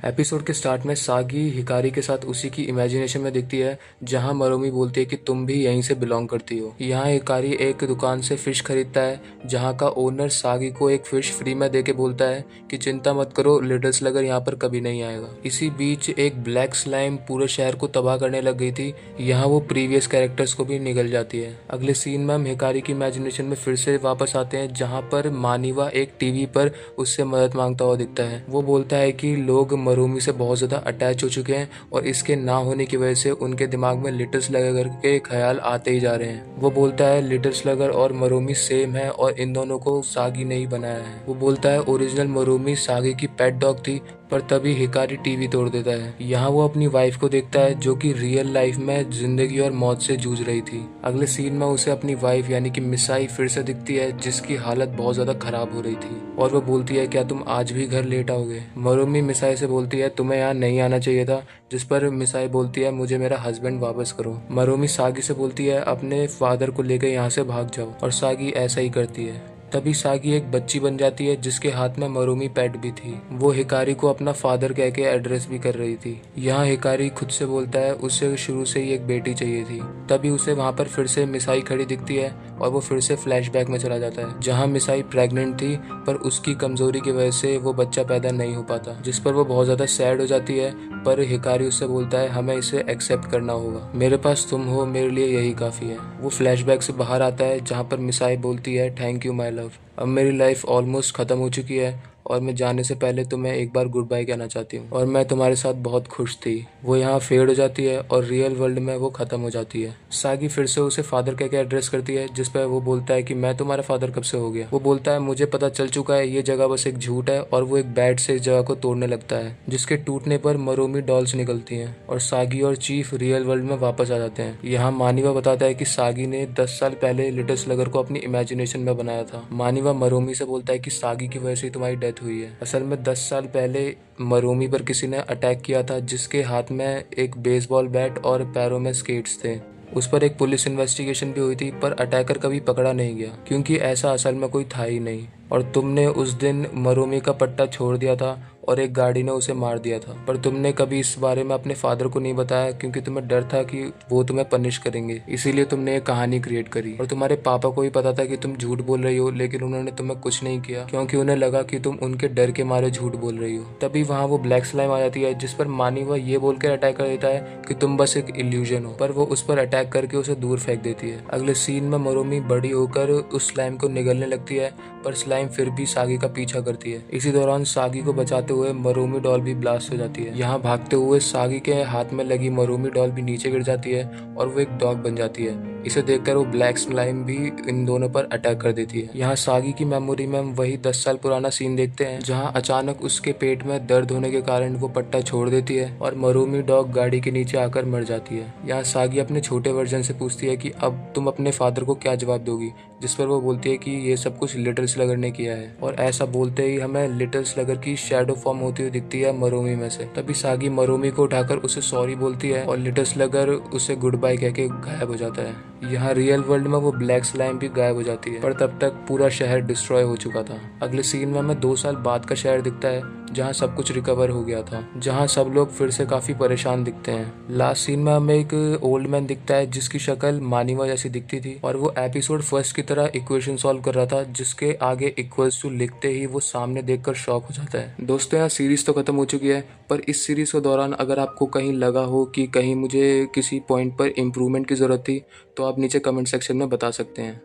Episode के start में सागी Hikari के साथ उसी की इमेजिनेशन में दिखती है जहां मरोमी बोलती है कि तुम भी यहीं से बिलोंग करती हो। यहाँ हिकारी एक दुकान से फिश खरीदता है जहां का ओनर सागी को एक फिश फ्री में देके बोलता है कि चिंता मत करो, लिटिल स्लगर यहाँ पर कभी नहीं आएगा। इसी बीच एक ब्लैक स्लाइम पूरे शहर को तबाह करने लग गई थी। यहाँ वो प्रीवियस कैरेक्टर्स को भी निगल जाती है। अगले सीन में हम हिकारी की इमेजिनेशन में फिर से वापस आते हैं जहाँ पर मानिवा एक टीवी पर उससे मदद मांगता हुआ दिखता है। वो बोलता है कि लोग मरोमी से बहुत ज़्यादा अटैच हो चुके हैं और इसके ना होने की वजह से उनके दिमाग में लिटिल स्लगर के ख्याल आते ही जा रहे हैं। वो बोलता है लिटिल स्लगर और मरोमी सेम है और इन दोनों को सागी ने ही बनाया है। वो बोलता है ओरिजिनल मरोमी सागी की पेट डॉग थी, पर तभी हिकारी टीवी तोड़ देता है। यहाँ वो अपनी वाइफ को देखता है जो कि रियल लाइफ में जिंदगी और मौत से जूझ रही थी। अगले सीन में उसे अपनी वाइफ यानी कि मिसाई फिर से दिखती है जिसकी हालत बहुत ज्यादा खराब हो रही थी और वो बोलती है क्या तुम आज भी घर लेट आओगे। मरोमी मिसाई से बोलती है तुम्हें यहाँ नहीं आना चाहिए था, जिस पर मिसाई बोलती है मुझे मेरा हस्बैंड वापस करो। मरोमी सागी से बोलती है अपने फादर को लेकर यहाँ से भाग जाओ और सागी ऐसा ही करती है। तभी सागी एक बच्ची बन जाती है जिसके हाथ में मरोमी पेट भी थी। वो हिकारी को अपना फादर कह के एड्रेस भी कर रही थी। यहाँ हिकारी खुद से बोलता है उसे शुरू से ही एक बेटी चाहिए थी। तभी उसे वहाँ पर फिर से मिसाई खड़ी दिखती है और वो फिर से फ्लैशबैक में चला जाता है जहाँ मिसाई प्रेग्नेंट थी पर उसकी कमजोरी की वजह से वो बच्चा पैदा नहीं हो पाता, जिस पर वो बहुत ज्यादा सैड हो जाती है। पर हिकारी उससे बोलता है हमें इसे एक्सेप्ट करना होगा, मेरे पास तुम हो, मेरे लिए यही काफी है। वो फ्लैशबैक से बाहर आता है जहाँ पर मिसाई बोलती है थैंक यू माई लव, अब मेरी लाइफ ऑलमोस्ट खत्म हो चुकी है और मैं जाने से पहले तुम्हें एक बार गुड बाय कहना चाहती हूँ और मैं तुम्हारे साथ बहुत खुश थी। वो यहाँ फेड हो जाती है और रियल वर्ल्ड में वो खत्म हो जाती है। सागी फिर से उसे फादर कह के एड्रेस करती है जिस पर वो बोलता है कि मैं तुम्हारा फादर कब से हो गया। वो बोलता है मुझे पता चल चुका है, ये जगह बस एक झूठ है और वो एक बैट से इस जगह को तोड़ने लगता है जिसके टूटने पर मरोमी डॉल्स निकलती हैं और सागी और चीफ रियल वर्ल्ड में वापस आ जाते हैं। यहाँ मानिवा बताता है कि सागी ने 10 साल पहले लिटिल स्लगर को अपनी इमेजिनेशन में बनाया था। मानिवा मरोमी से बोलता है कि सागी की वजह से तुम्हारी डेथ हुई है। असल में 10 साल पहले मरोमी पर किसी ने अटैक किया था जिसके हाथ में एक बेसबॉल बैट और पैरों में स्केट्स थे। उस पर एक पुलिस इन्वेस्टिगेशन भी हुई थी पर अटैकर कभी पकड़ा नहीं गया क्योंकि ऐसा असल में कोई था ही नहीं। और तुमने उस दिन मरोमी का पट्टा छोड़ दिया था और एक गाड़ी ने उसे मार दिया था, पर तुमने कभी इस बारे में अपने फादर को नहीं बताया क्योंकि तुम्हें डर था कि वो तुम्हें पनिश करेंगे, इसीलिए तुमने एक कहानी क्रिएट करी। और तुम्हारे पापा को भी पता था कि तुम झूठ बोल रही हो लेकिन उन्होंने तुम्हें कुछ नहीं किया क्योंकि उन्हें लगा कि तुम उनके डर के मारे झूठ बोल रही हो। तभी वहाँ वो ब्लैक स्लाइम आ जाती है जिस पर मानिवा ये बोलकर अटैक कर देता है कि तुम बस एक इल्यूजन हो, पर वो उस पर अटैक करके उसे दूर फेंक देती है। अगले सीन में मरोमी बड़ी होकर उस स्लाइम को निगलने लगती है पर स्लाइम फिर भी सागी का पीछा करती है। इसी दौरान सागी को बचाते हुए मरोमी डॉल भी ब्लास्ट हो जाती है। यहाँ भागते हुए सागी के हाथ में लगी मरोमी डॉल भी नीचे गिर जाती है और वो एक डॉग बन जाती है। इसे देखकर वो ब्लैक स्लाइम भी इन दोनों पर अटैक कर देती है। यहाँ सागी की मेमोरी में हम वही 10 साल पुराना सीन देखते हैं जहाँ अचानक उसके पेट में दर्द होने के कारण वो पट्टा छोड़ देती है और मरोमी डॉग गाड़ी के नीचे आकर मर जाती है। यहाँ सागी अपने छोटे वर्जन से पूछती है कि अब तुम अपने फादर को क्या जवाब दोगी, जिस पर वो बोलती है कि ये सब कुछ लिटिल स्लगर ने किया है। और ऐसा बोलते ही हमें लिटिल स्लगर की शैडो फॉर्म होती हुई दिखती है मरोमी में से। तभी सागी मरोमी को उठाकर उसे सॉरी बोलती है और लिटिल स्लगर उसे गुड बाय कह के गायब हो जाता है। यहाँ रियल वर्ल्ड में वो ब्लैक स्लाइम भी गायब हो जाती है पर तब तक पूरा शहर डिस्ट्रॉय हो चुका था। अगले सीन में हमें 2 साल बाद का शहर दिखता है जहाँ सब कुछ रिकवर हो गया था, जहाँ सब लोग फिर से काफी परेशान दिखते हैं। लास्ट सीन में हमें एक ओल्ड मैन दिखता है जिसकी शक्ल मानिवा जैसी दिखती थी और वो एपिसोड फर्स्ट की तरह इक्वेशन सॉल्व कर रहा था जिसके आगे इक्वल्स टू लिखते ही वो सामने देखकर शॉक हो जाता है। दोस्तों यहाँ सीरीज तो खत्म हो चुकी है पर इस सीरीज के दौरान अगर आपको कहीं लगा हो कि कहीं मुझे किसी पॉइंट पर इम्प्रूवमेंट की जरूरत थी तो आप नीचे कमेंट सेक्शन में बता सकते हैं।